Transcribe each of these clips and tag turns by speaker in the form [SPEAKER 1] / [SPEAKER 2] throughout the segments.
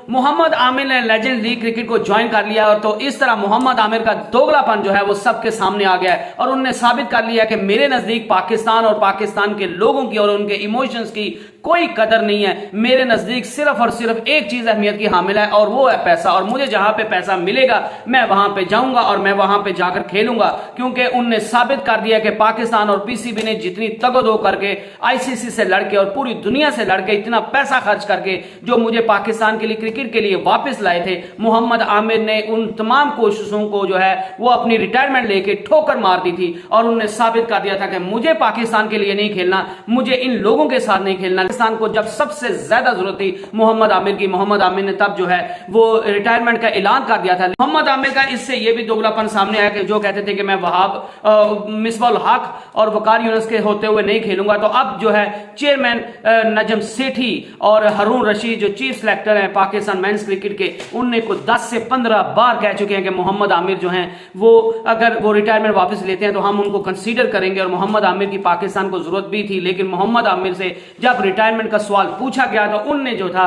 [SPEAKER 1] मोहम्मद आमिर ने legend league cricket को join कर लिया और तो इस तरह मोहम्मद आमिर का दोगलापन जो है वो सबके सामने आ गया है और उन्होंने साबित कर लिया कि मेरे नजदीक पाकिस्तान और पाकिस्तान के लोगों की और उनके इमोशंस की कोई कदर नहीं है। मेरे नजदीक सिर्फ और सिर्फ एक चीज अहमियत की हामिल है और वो है पैसा, और मुझे जहां पे पैसा मिलेगा मैं वहां पे जाऊंगा और मैं वहां पे जाकर खेलूंगा, क्योंकि उनने साबित कर दिया कि पाकिस्तान और पीसीबी ने जितनी तगदो करके आईसीसी से लड़के और पूरी दुनिया से लड़के इतना पैसा खर्च करके जो मुझे पाकिस्तान के लिए क्रिकेट के लिए वापस लाए थे, मोहम्मद आमिर ने उन तमाम कोशिशों को जो है वो अपनी रिटायरमेंट लेके ठोकर मार दी थी और उन्होंने साबित कर दिया था कि मुझे पाकिस्तान के लिए नहीं खेलना, मुझे इन लोगों के साथ नहीं खेलना। पाकिस्तान को जब सबसे ज्यादा जरूरत थी मोहम्मद आमिर की, मोहम्मद आमिर ने तब जो है वो रिटायरमेंट का ऐलान कर दिया था। मोहम्मद आमिर का इससे यह भी दोगलापन सामने आया कि जो कहते थे कि मैं वहाब मिसबाह हक और वकार यूनुस के होते हुए नहीं खेलूंगा, तो अब जो है चेयरमैन नजम सेठी और हारून रशीद जो चीफ सिलेक्टर हैं पाकिस्तान मेंस क्रिकेट के, उनने को 10 से 15 बार कह चुके हैं कि मोहम्मद आमिर जो हैं वो अगर वो रिटायरमेंट वापस लेते हैं तो हम उनको कंसीडर करेंगे। और मोहम्मद आमिर की पाकिस्तान को जरूरत भी थी, लेकिन मोहम्मद आमिर से जब रिटायरमेंट का सवाल पूछा गया तो उनने जो था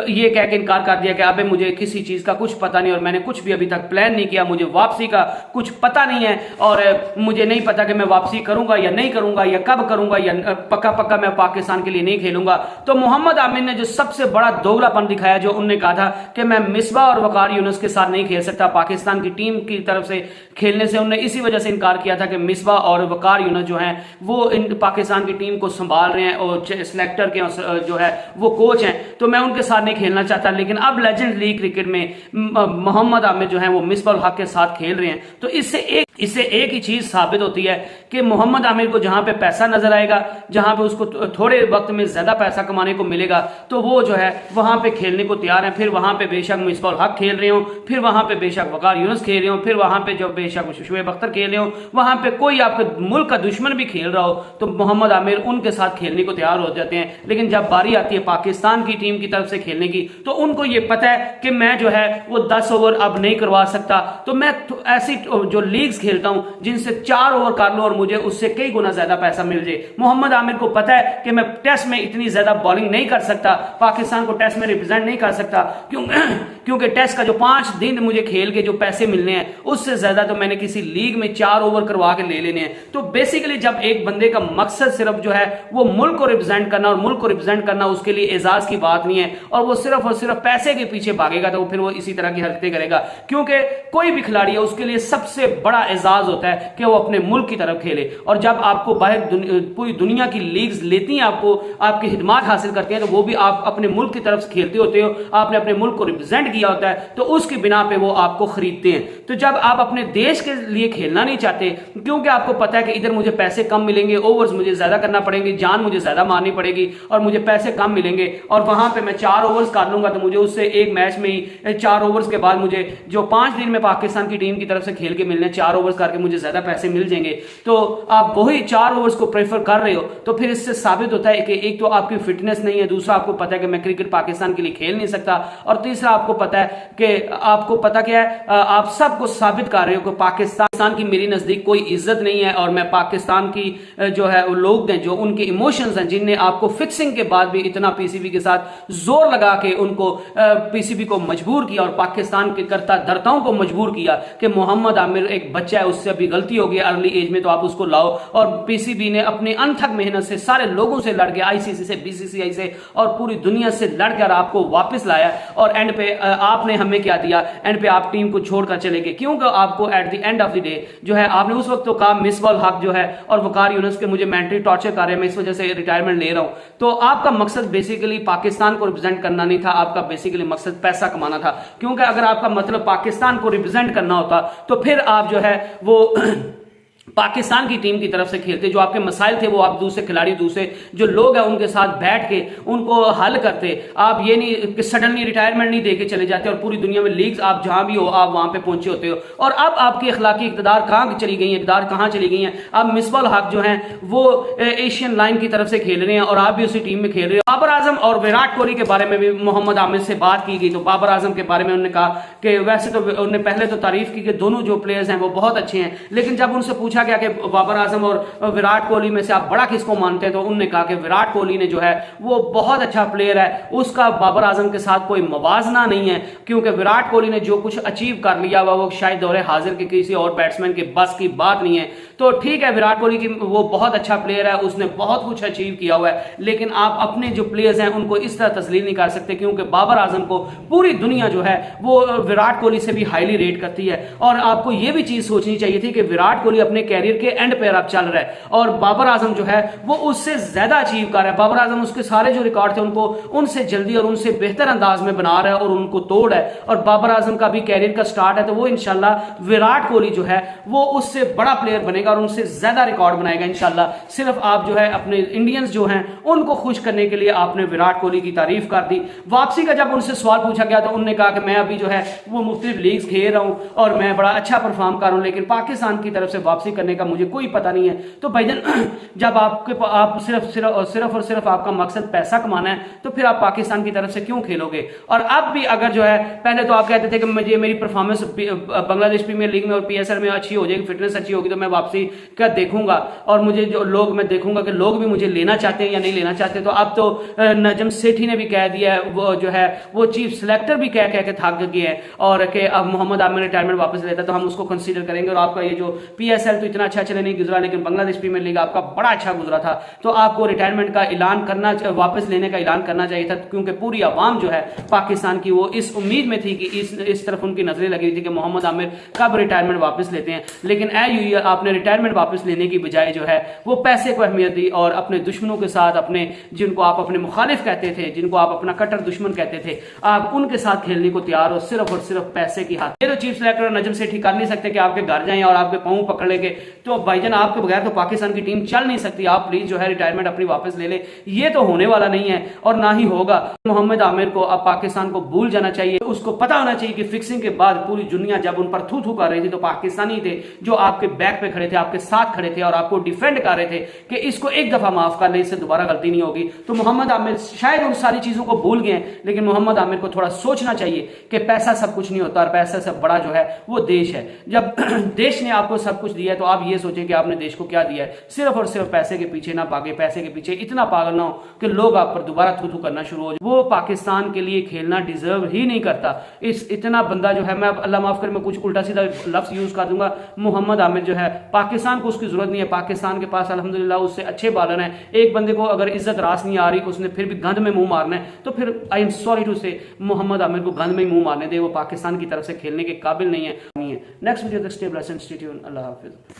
[SPEAKER 1] ये कह के इनकार कर दिया कि अबे मुझे किसी चीज का कुछ पता नहीं और मैंने कुछ भी अभी तक प्लान नहीं किया, मुझे वापसी का कुछ पता नहीं है और मुझे नहीं पता कि मैं वापसी करूंगा या नहीं करूंगा या कब करूंगा या पक्का पक्का मैं पाकिस्तान के लिए नहीं खेलूंगा। तो मोहम्मद आमिर ने जो सबसे बड़ा दोगलापन दिखाया, जो उन्होंने कहा था कि मैं मिसबाह और वकार यूनुस के साथ नहीं खेल सकता, पाकिस्तान की टीम की तरफ से खेलने से उन्होंने इसी वजह से इनकार किया था कि मिसबाह और वकार यूनुस जो हैं वो इन पाकिस्तान की टीम को संभाल रहे हैं और सिलेक्टर के जो है वो कोच हैं, तो मैं उनके साथ नहीं खेलना चाहता। लेकिन अब लेजेंड लीग क्रिकेट में मोहम्मद आमिर जो है वो मिसबाह हक के साथ खेल रहे हैं, तो इससे एक ही चीज साबित होती है कि मोहम्मद आमिर को जहां पे पैसा नजर आएगा, जहां पे उसको थोड़े वक्त में ज्यादा पैसा कमाने को मिलेगा, तो वो जो है वहां पे खेलने को तैयार है। फिर वहां पे बेशक मिसबाह हक खेल रहे हो, फिर वहां पे बेशक वकार यूनुस खेल रहे हो, फिर वहां पे जो बेशक शुएब अख्तर खेल रहे हो, वहां पे कोई आपके मुल्क का दुश्मन भी खेल रहा हो तो मोहम्मद आमिर उनके साथ खेलने को तैयार हो जाते हैं। लेकिन जब बारी आती है पाकिस्तान की टीम की तरफ से खेलने की तो उनको ये पता है कि मैं जो है वो 10 ओवर अब नहीं करवा सकता, तो मैं ऐसी जो लीग्स खेलता हूं जिनसे 4 ओवर कर लूं और मुझे उससे कई गुना ज्यादा पैसा मिल जाए। मोहम्मद आमिर को पता है कि मैं टेस्ट में इतनी ज्यादा बॉलिंग नहीं कर सकता, पाकिस्तान को टेस्ट में रिप्रेजेंट नहीं कर सकता, क्योंकि टेस्ट का जो 5 दिन मुझे खेल के जो पैसे मिलने हैं उससे ज्यादा तो मैंने किसी लीग में 4 ओवर करवा के ले लेने हैं। तो बेसिकली जब एक बंदे का मकसद सिर्फ जो है वो मुल्क को रिप्रेजेंट करना और मुल्क को रिप्रेजेंट करना उसके लिए एजाज की बात नहीं है और वो सिर्फ और सिर्फ पैसे के पीछे भागेगा तो फिर वो इसी तरह की हरकतें करेगा, क्योंकि कोई भी खिलाड़ी है उसके लिए सबसे बड़ा एजाज होता है कि वो अपने मुल्क की तरफ खेले। और जब आपको बाहर पूरी दुनिया की लीग्स लेती हैं, आपको आपकी खिदमत हासिल करते हैं, तो वो भी आप अपने मुल्क की तरफ खेलते होते हो, आपने अपने मुल्क को रिप्रेजेंट किया होता है, तो उसकी बिना पे वो आपको खरीदते हैं। तो जब आप अपने देश के लिए खेलना नहीं चाहते क्योंकि आपको पता है कि इधर मुझे पैसे कम मिलेंगे, ओवर्स मुझे ज्यादा करना पड़ेंगे, जान मुझे ज्यादा मारनी पड़ेगी और मुझे पैसे कम मिलेंगे, और वहां पे मैं 4 ओवर्स कर लूंगा तो मुझे उससे एक मैच में ही 4 ओवर्स के बाद मुझे जो 5 दिन में पाकिस्तान की टीम की तरफ से खेल के मिलने 4 ओवर्स करके मुझे ज्यादा पैसे मिल जाएंगे, तो आप वही 4 ओवर्स को प्रेफर कर रहे हो। तो फिर इससे साबित होता है कि एक तो आपकी फिटनेस नहीं है, दूसरा आपको पता है कि मैं क्रिकेट पाकिस्तान के लिए खेल नहीं सकता, और तीसरा आपको पता है कि आपको पता क्या है, आप सबको साबित कर रहे हो कि पाकिस्तान की मेरी नजदीक कोई इज्जत नहीं है और मैं पाकिस्तान की जो है लोग हैं जो उनके इमोशंस हैं जिनने आपको फिक्सिंग के बाद भी इतना पीसीबी के साथ जोर लगा के उनको पीसीबी को मजबूर किया और पाकिस्तान के करता धरताओं को मजबूर किया कि मोहम्मद आमिर एक बच्चा है, उससे अभी गलती हो गई अर्ली एज में, तो आप उसको लाओ। और पीसीबी ने अपनी अनथक मेहनत से सारे लोगों से लड़के आईसीसी से, बीसीसीआई से और पूरी दुनिया से लड़कर आपको वापस लाया, और एंड पे आपने हमें क्या दिया, एंड पे आप टीम को छोड़कर चले गए, क्योंकि आपको at the end of the day जो है आपने उस वक्त तो कहा मिसबाह हक जो है और वकार यूनुस के मुझे मेंटली टॉर्चर कर रहे हैं, मैं इस वजह से रिटायरमेंट ले रहा हूं। तो आपका मकसद बेसिकली पाकिस्तान को रिप्रेजेंट करना नहीं था, आपका बेसिकली मकसद पैसा कमाना था, क्योंकि अगर आपका मतलब पाकिस्तान को रिप्रेजेंट करना होता तो फिर आप जो है वो पाकिस्तान की टीम की तरफ से खेलते, जो आपके मसाइल थे वो आप दूसरे खिलाड़ी, दूसरे जो लोग हैं उनके साथ बैठ के उनको हल करते। आप ये नहीं कि सडनली रिटायरमेंट नहीं देके चले जाते और पूरी दुनिया में लीग्स आप जहां भी हो आप वहां पे पहुंचे होते हो। और अब आपकी अखलाकी इक़्तिदार कहां चली गई है, इक़्तिदार कहां चली गई है। अब मिसबाह हक जो हैं वो एशियन लाइन की तरफ से खेल रहे हैं और आप भी उसी टीम में खेल रहे हो। बाबर आजम और विराट कोहली के बारे में भी मोहम्मद आमिर से बात की गई, तो बाबर आजम के बारे में उन्होंने कहा कि वैसे तो उन्होंने पहले तो तारीफ की कि दोनों जो प्लेयर्स हैं वो बहुत अच्छे हैं, लेकिन जब उनसे पूछा पूछा गया कि बाबर आजम और विराट कोहली में से आप बड़ा किसको मानते हैं, तो उन्होंने कहा कि विराट कोहली ने जो है वो बहुत अच्छा प्लेयर है, उसका बाबर आजम के साथ कोई मवाजना नहीं है, क्योंकि विराट कोहली ने जो कुछ अचीव कर लिया वो शायद दौरे हाजिर के किसी और बैट्समैन के बस की बात नहीं है। तो ठीक है, विराट कोहली की वो बहुत अच्छा प्लेयर है, उसने बहुत कुछ अचीव किया हुआ है, लेकिन आप अपने जो प्लेयर्स हैं उनको इस तरह तस्लीम नहीं कर सकते, क्योंकि बाबर आजम को पूरी दुनिया जो है वो विराट कोहली से भी हाईली रेट करती है। और आपको ये भी चीज सोचनी चाहिए थी कि विराट कोहली अपने कैरियर के एंड पर अब चल रहा है और बाबर आजम जो है वो उससे ज्यादा अचीव कर रहा है। बाबर आजम उसके सारे जो रिकॉर्ड थे उनको उनसे जल्दी और उनसे बेहतर अंदाज में बना रहा है और उनको तोड़ है, और बाबर आजम का भी कैरियर का स्टार्ट है, तो वो इंशाल्लाह विराट कोहली जो है वो उससे बड़ा प्लेयर बनेगा और उनसे ज्यादा रिकॉर्ड बनाएगा इंशाल्लाह। सिर्फ आप जो है अपने इंडियंस जो हैं उनको खुश करने के लिए आपने विराट कोहली की तारीफ कर दी। वापसी का जब उनसे सवाल पूछा गया तो उन्होंने कहा कि मैं अभी जो है वो मुख्तलिफ लीग्स खेल रहा हूं और मैं बड़ा अच्छा परफॉर्म कर रहा हूं, लेकिन पाकिस्तान की तरफ से वापसी करने का मुझे कोई पता नहीं है। तो भाईजान जब आप सिर्फ और सिर्फ आपका मकसद पैसा कमाना है तो फिर आप पाकिस्तान की तरफ से क्यों खेलोगे। और अब भी अगर जो है, पहले तो आप कहते थे कि मुझे मेरी परफॉर्मेंस बांग्लादेश प्रीमियर लीग में और पीएसएल में अच्छी हो जाएगी, फिटनेस अच्छी होगी तो मैं वापसी का देखूंगा और मुझे जो लोग, मैं देखूंगा कि लोग भी मुझे लेना चाहते हैं या नहीं लेना चाहते। तो अब तो नजम सेठी ने भी कह दिया है, वो जो है वो चीफ सिलेक्टर भी कह के थक गए हैं और कि अब मोहम्मद आमिर रिटायरमेंट वापस लेता है तो हम उसको कंसीडर करेंगे। और आपका ये जो पीएसएल तो इतना अच्छा चले नहीं गुजरा, लेकिन बांग्लादेश प्रीमियर लीग आपका बड़ा अच्छा गुजरा था, तो आपको रिटायरमेंट का ऐलान करना, वापस लेने का ऐलान करना चाहिए था, क्योंकि पूरी आवाम जो है पाकिस्तान की वो इस उम्मीद में थी कि इस तरफ उनकी नजरें लगी थी कि मोहम्मद आमिर कब रिटायरमेंट वापस लेते हैं। लेकिन आपने रिटायरमेंट वापस लेने की बजाय जो है वो पैसे को अहमियत दी और अपने दुश्मनों के साथ, अपने जिनको आप अपने मुखालिफ कहते थे, जिनको आप अपना कट्टर दुश्मन कहते थे, आप उनके साथ खेलने को तैयार हो सिर्फ और सिर्फ पैसे की हाथ। ये तो चीफ सिलेक्टर नजम सेठी कर नहीं सकते कि आपके घर जाएं और आपके पांव पकड़ लेंगे, तो भाईजान आपके बगैर तो पाकिस्तान की टीम चल नहीं सकती। आप प्लीज जो है रिटायरमेंट अपनी वापस ले ले, ये तो होने वाला नहीं है और ना ही होगा। मोहम्मद आमिर को अब पाकिस्तान को भूल जाना चाहिए, उसको पता होना चाहिए कि फिक्सिंग के बाद पूरी दुनिया जब उन पर थू थू कर रही थी तो पाकिस्तानी थे जो आपके बैक पे खड़े थे, आपके साथ खड़े थे और आपको डिफेंड कर रहे थे कि इसको एक दफा माफ कर ले, इससे दोबारा गलती नहीं होगी। तो मोहम्मद आमिर शायद उन सारी चीजों को भूल गए, लेकिन मोहम्मद आमिर को थोड़ा सोचना चाहिए कि पैसा सब कुछ नहीं होता और पैसा से बड़ा जो है वो देश है। जब देश ने आपको सब कुछ दिया है तो आप ये सोचें कि आपने देश को क्या दिया है। सिर्फ और सिर्फ पैसे के पीछे ना भागे, पैसे के पीछे इतना पागल ना हो कि लोग आप पर दोबारा थू थू करना शुरू हो जाए। वो पाकिस्तान के लिए खेलना डिजर्व ही नहीं करता। इतना बंदा जो है, मैं अल्लाह माफ कर मैं कुछ उल्टा सीधा लफ्ज यूज कर दूंगा, मोहम्मद आमिर जो है पाकिस्तान को उसकी जरूरत नहीं है। पाकिस्तान के पास अल्हम्दुलिल्लाह उससे अच्छे बॉलर हैं। एक बंदे को अगर इज्जत रास नहीं आ रही, उसने फिर भी गंद में मुंह मारना है, तो फिर आई एम सॉरी टू से मोहम्मद आमिर को गंद में ही मुंह मारने दे। वो पाकिस्तान की तरफ से खेलने के काबिल नहीं है। नेक्स्ट वीडियो तक stay blessed and stay tuned. Allah Hafiz.